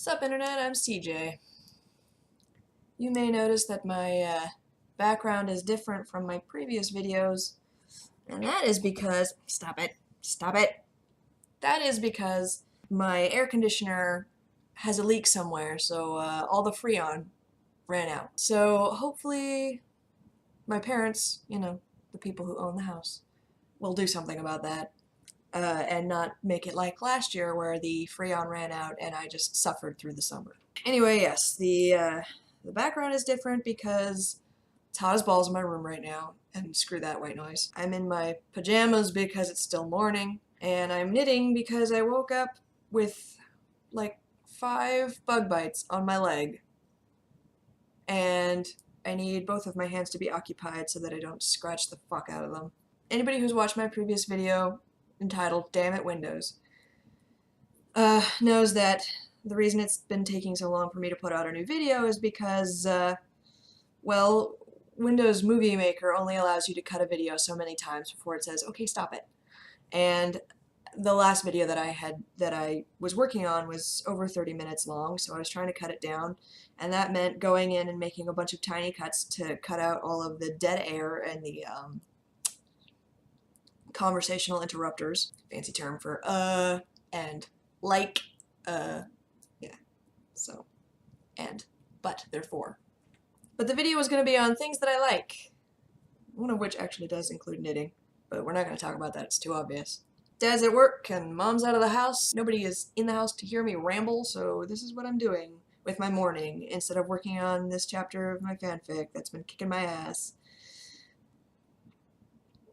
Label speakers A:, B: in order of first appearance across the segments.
A: Sup internet, I'm CJ. You may notice that my background is different from my previous videos, and that is because, stop it, that is because my air conditioner has a leak somewhere, so all the Freon ran out. So hopefully my parents, the people who own the house, will do something about that. And not make it like last year where the Freon ran out and I just suffered through the summer. Anyway, yes, the background is different because it's hot as balls in my room right now, and screw that white noise. I'm in my pajamas because it's still morning, and I'm knitting because I woke up with like 5 bug bites on my leg, and I need both of my hands to be occupied so that I don't scratch the fuck out of them. Anybody who's watched my previous video entitled Damn It Windows knows that the reason it's been taking so long for me to put out a new video is because, well, Windows Movie Maker only allows you to cut a video so many times before it says, okay, stop it. And the last video that I was working on was over 30 minutes long, so I was trying to cut it down, and that meant going in and making a bunch of tiny cuts to cut out all of the dead air and the, conversational interrupters, fancy term for and like, yeah, so, and, but, therefore. But the video was going to be on things that I like, one of which actually does include knitting, but we're not going to talk about that, it's too obvious. Dad's at work and Mom's out of the house. Nobody is in the house to hear me ramble, so this is what I'm doing with my morning instead of working on this chapter of my fanfic that's been kicking my ass.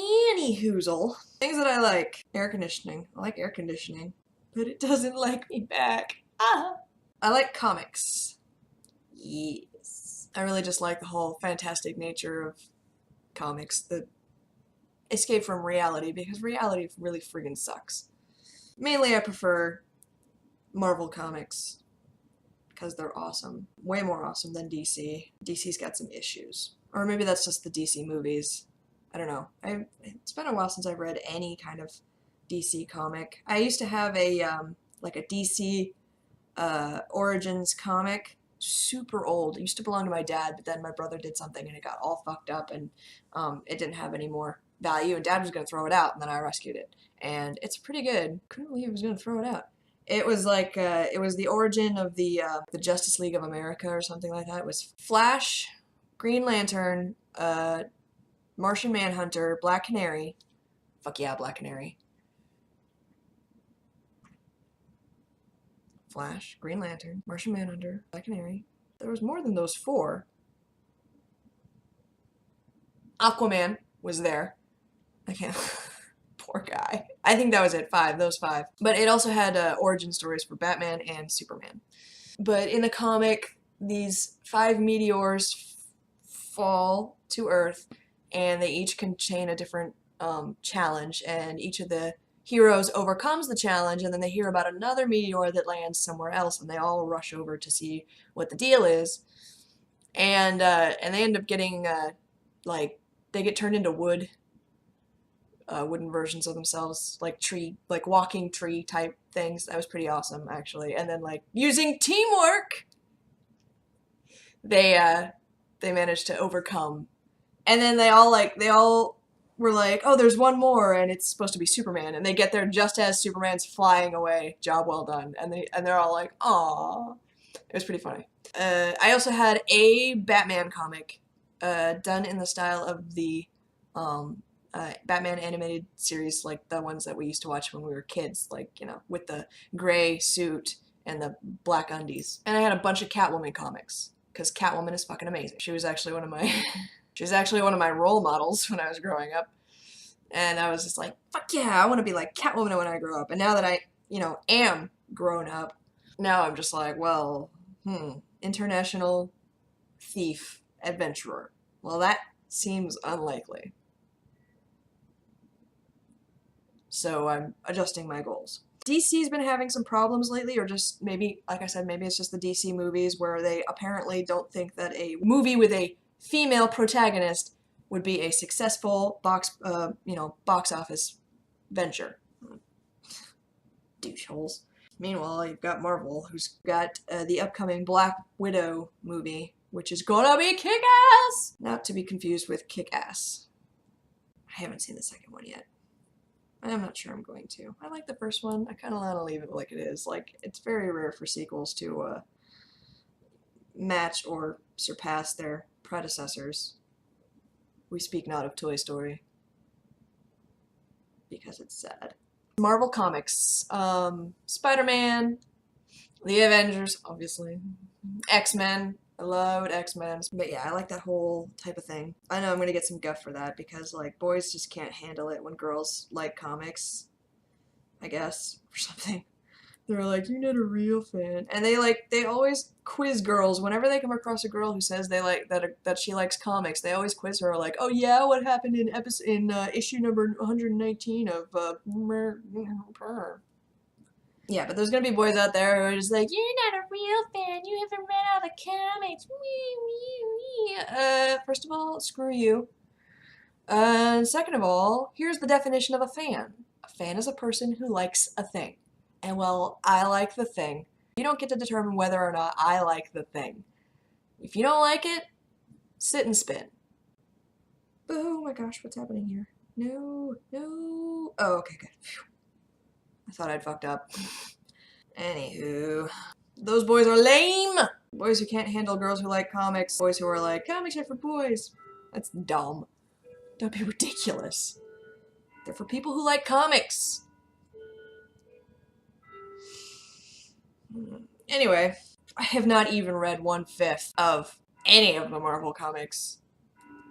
A: Anyhoozle. Things that I like. Air conditioning. I like air conditioning, but it doesn't like me back. Ah! I like comics. Yes. I really just like the whole fantastic nature of comics, the escape from reality, because reality really friggin' sucks. Mainly I prefer Marvel comics, because they're awesome. Way more awesome than DC. DC's got some issues. Or maybe that's just the DC movies. I don't know. It's been a while since I've read any kind of DC comic. I used to have a, like a DC Origins comic. Super old. It used to belong to my dad, but then my brother did something and it got all fucked up and it didn't have any more value, and Dad was going to throw it out, and then I rescued it. And it's pretty good. Couldn't believe he was going to throw it out. It was like, it was the origin of the Justice League of America or something like that. It was Flash, Green Lantern, Martian Manhunter, Black Canary. Fuck yeah, Black Canary. Flash, Green Lantern, Martian Manhunter, Black Canary. There was more than those 4. Aquaman was there. I can't. Poor guy. I think that was it. 5. Those 5. But it also had origin stories for Batman and Superman. But in the comic, these 5 meteors fall to Earth, and they each contain a different challenge, and each of the heroes overcomes the challenge, and then they hear about another meteor that lands somewhere else, and they all rush over to see what the deal is. And they end up getting, like, they get turned into wood. Wooden versions of themselves, like walking tree type things. That was pretty awesome, actually. And then, like, using teamwork, they managed to overcome. And then they all were like, oh, there's one more, and it's supposed to be Superman. And they get there just as Superman's flying away. Job well done. And they're all like, aw. It was pretty funny. I also had a Batman comic, done in the style of the, Batman animated series, like the ones that we used to watch when we were kids, like, with the gray suit and the black undies. And I had a bunch of Catwoman comics, because Catwoman is fucking amazing. She was actually one of my role models when I was growing up. And I was just like, fuck yeah, I want to be like Catwoman when I grow up. And now that I, am grown up, now I'm just like, well, international thief adventurer. Well, that seems unlikely. So I'm adjusting my goals. DC's been having some problems lately, or just maybe, like I said, maybe it's just the DC movies where they apparently don't think that a movie with a female protagonist would be a successful box office venture. Doucheholes. Meanwhile, you've got Marvel, who's got the upcoming Black Widow movie, which is gonna be kick-ass! Not to be confused with Kick-Ass. I haven't seen the second one yet. I'm not sure I'm going to. I like the first one. I kind of want to leave it like it is. Like, it's very rare for sequels to match or surpass their predecessors. We speak not of Toy Story. Because it's sad. Marvel Comics. Spider-Man, the Avengers, obviously. X-Men. I loved X-Men. But yeah, I like that whole type of thing. I know I'm gonna get some guff for that because, like, boys just can't handle it when girls like comics, I guess, or something. They're like, you're not a real fan. And they always quiz girls. Whenever they come across a girl who says they like that she likes comics, they always quiz her like, oh yeah, what happened in issue number 119 of Yeah, but there's gonna be boys out there who are just like, you're not a real fan, you haven't read all the comics. First of all, screw you. Second of all, here's the definition of a fan. A fan is a person who likes a thing. And well, I like the thing. You don't get to determine whether or not I like the thing. If you don't like it, sit and spin. Oh my gosh, what's happening here? No, no. Oh, okay, good. Phew. I thought I'd fucked up. Anywho, those boys are lame! Boys who can't handle girls who like comics. Boys who are like, comics are for boys. That's dumb. Don't be ridiculous. They're for people who like comics. Anyway, I have not even read 1/5 of any of the Marvel comics.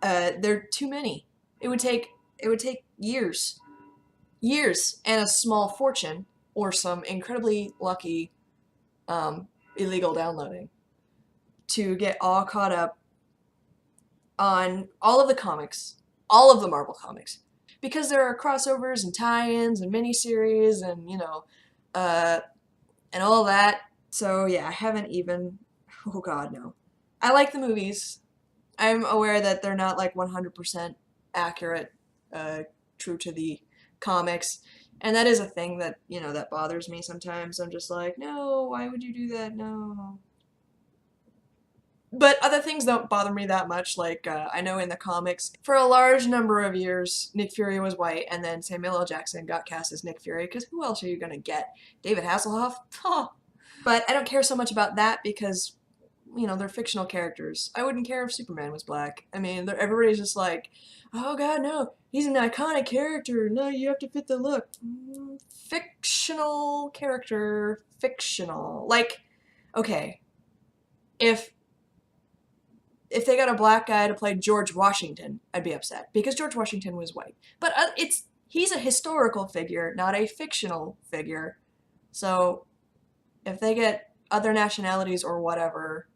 A: There are too many. It would take years. Years and a small fortune, or some incredibly lucky illegal downloading, to get all caught up on all of the comics, all of the Marvel comics. Because there are crossovers and tie-ins and miniseries and, you know, and all that. So yeah, I haven't even, oh god, no. I like the movies. I'm aware that they're not like 100% accurate, true to the comics. And that is a thing that, you know, that bothers me sometimes. I'm just like, no, why would you do that? No. But other things don't bother me that much. Like, I know in the comics, for a large number of years, Nick Fury was white, and then Samuel L. Jackson got cast as Nick Fury, because who else are you gonna get? David Hasselhoff? Huh. But I don't care so much about that because, you know, they're fictional characters. I wouldn't care if Superman was black. I mean, everybody's just like, oh god, no, he's an iconic character. No, you have to fit the look. Fictional character. Fictional. Like, okay, if they got a black guy to play George Washington, I'd be upset because George Washington was white. But he's a historical figure, not a fictional figure. So if they get other nationalities or whatever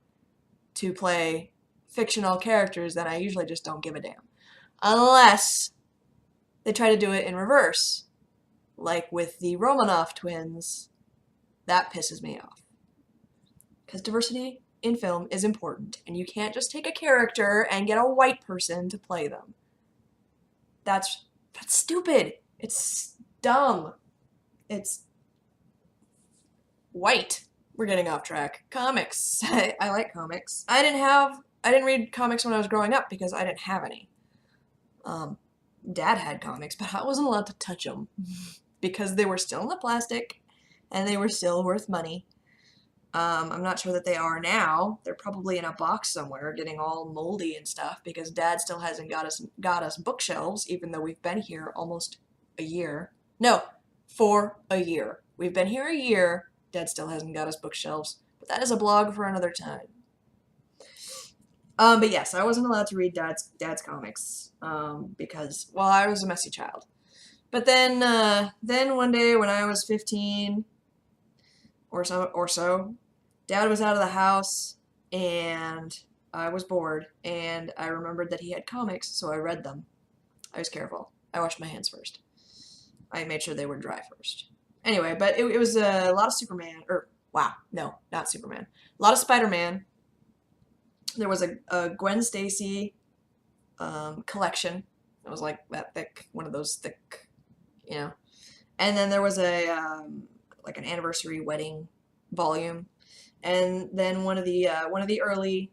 A: to play fictional characters, then I usually just don't give a damn. Unless they try to do it in reverse, like with the Romanoff twins. That pisses me off. Because diversity in film is important, and you can't just take a character and get a white person to play them. That's stupid. It's dumb. It's white. We're getting off track. Comics. I like comics. I didn't read comics when I was growing up because I didn't have any. Dad had comics, but I wasn't allowed to touch them because they were still in the plastic and they were still worth money. I'm not sure that they are now. They're probably in a box somewhere getting all moldy and stuff because Dad still hasn't got us bookshelves, even though we've been here almost a year. No, for a year. We've been here a year. Dad still hasn't got us bookshelves. But that is a blog for another time. But yes, I wasn't allowed to read Dad's comics because, well, I was a messy child. But then one day when I was 15 or so, Dad was out of the house and I was bored and I remembered that he had comics, so I read them. I was careful. I washed my hands first. I made sure they were dry first. Anyway, but it was a lot of Superman, or wow, no, not Superman. A lot of Spider-Man. There was a Gwen Stacy collection. It was like that thick, one of those thick, you know. And then there was a like an anniversary wedding volume, and then one of the early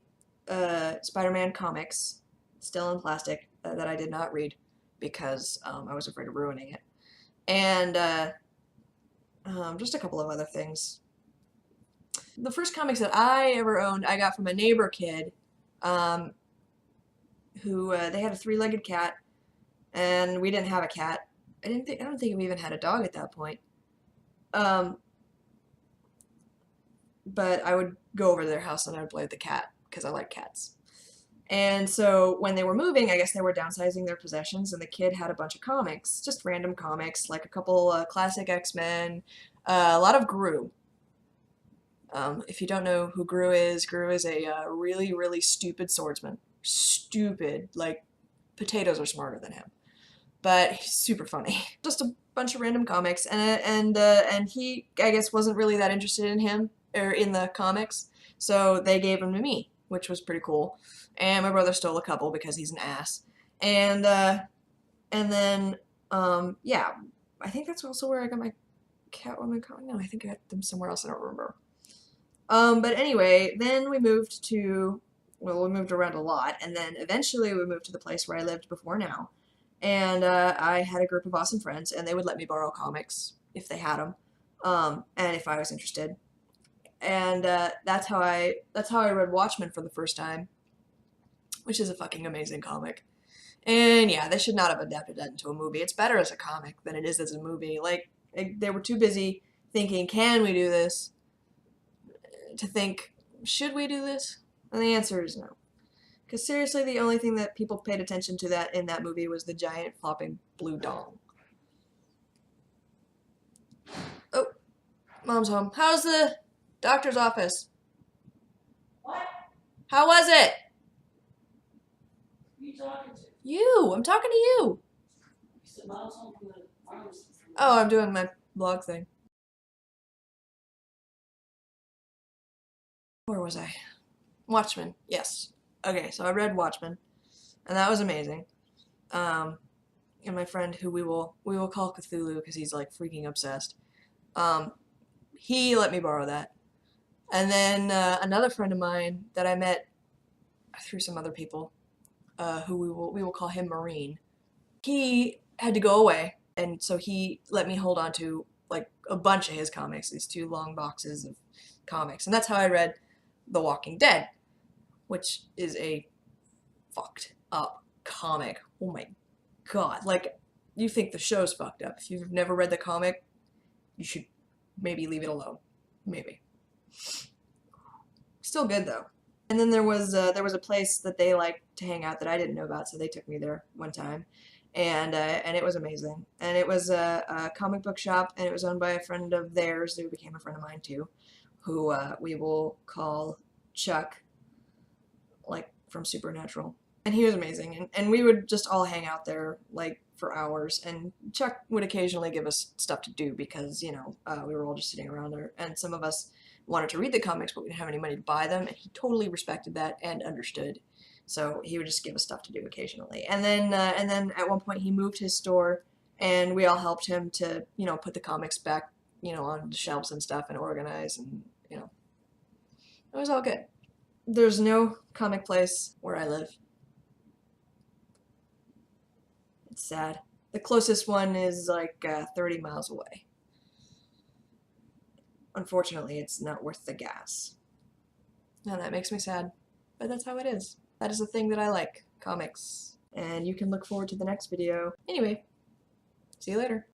A: Spider-Man comics, still in plastic, that I did not read because I was afraid of ruining it, and just a couple of other things. The first comics that I ever owned, I got from a neighbor kid, who they had a three-legged cat, and we didn't have a cat. I don't think we even had a dog at that point. But I would go over to their house and I would play with the cat because I like cats. And so when they were moving, I guess they were downsizing their possessions, and the kid had a bunch of comics, just random comics, like a couple classic X-Men, a lot of Gru. If you don't know who Gru is a really, really stupid swordsman. Stupid. Like, potatoes are smarter than him. But he's super funny. Just a bunch of random comics, and he, I guess, wasn't really that interested in him, or in the comics, so they gave him to me, which was pretty cool. And my brother stole a couple because he's an ass. And then, yeah, I think that's also where I got my Catwoman comic. No, I think I got them somewhere else, I don't remember. But anyway, then we moved around a lot, and then eventually we moved to the place where I lived before now. And I had a group of awesome friends, and they would let me borrow comics if they had them, and if I was interested. And that's how I read Watchmen for the first time, which is a fucking amazing comic. And yeah, they should not have adapted that into a movie. It's better as a comic than it is as a movie. Like, they were too busy thinking, can we do this, to think, should we do this? And the answer is no. Because seriously, the only thing that people paid attention to that in that movie was the giant flopping blue dong. Oh, Mom's home. How's the doctor's office?
B: What?
A: How was it?
B: Who are you talking to?
A: You. I'm talking to you.
B: You said Mom's home from the pharmacy.
A: Oh, I'm doing my blog thing. Where was I? Watchmen. Yes. Okay, so I read Watchmen, and that was amazing. And my friend, who we will call Cthulhu because he's like freaking obsessed, he let me borrow that. And then another friend of mine that I met through some other people, who we will call him Marine, he had to go away, and so he let me hold on to like a bunch of his comics, these 2 long boxes of comics, and that's how I read The Walking Dead, which is a fucked up comic. Oh my god. Like, you think the show's fucked up. If you've never read the comic, you should maybe leave it alone. Maybe. Still good though. And then there was a place that they like to hang out that I didn't know about, so they took me there one time, and it was amazing. And it was a comic book shop, and it was owned by a friend of theirs who became a friend of mine too, who we will call Chuck, like from Supernatural. And he was amazing, and we would just all hang out there like for hours, and Chuck would occasionally give us stuff to do because, you know, we were all just sitting around there, and some of us wanted to read the comics but we didn't have any money to buy them, and he totally respected that and understood. So he would just give us stuff to do occasionally. And then at one point he moved his store, and we all helped him to, you know, put the comics back, you know, on the shelves and stuff and organize, and, you know, it was all good. There's no comic place where I live. It's sad. The closest one is like 30 miles away. Unfortunately, it's not worth the gas. And that makes me sad. But that's how it is. That is a thing that I like. Comics. And you can look forward to the next video. Anyway, see you later.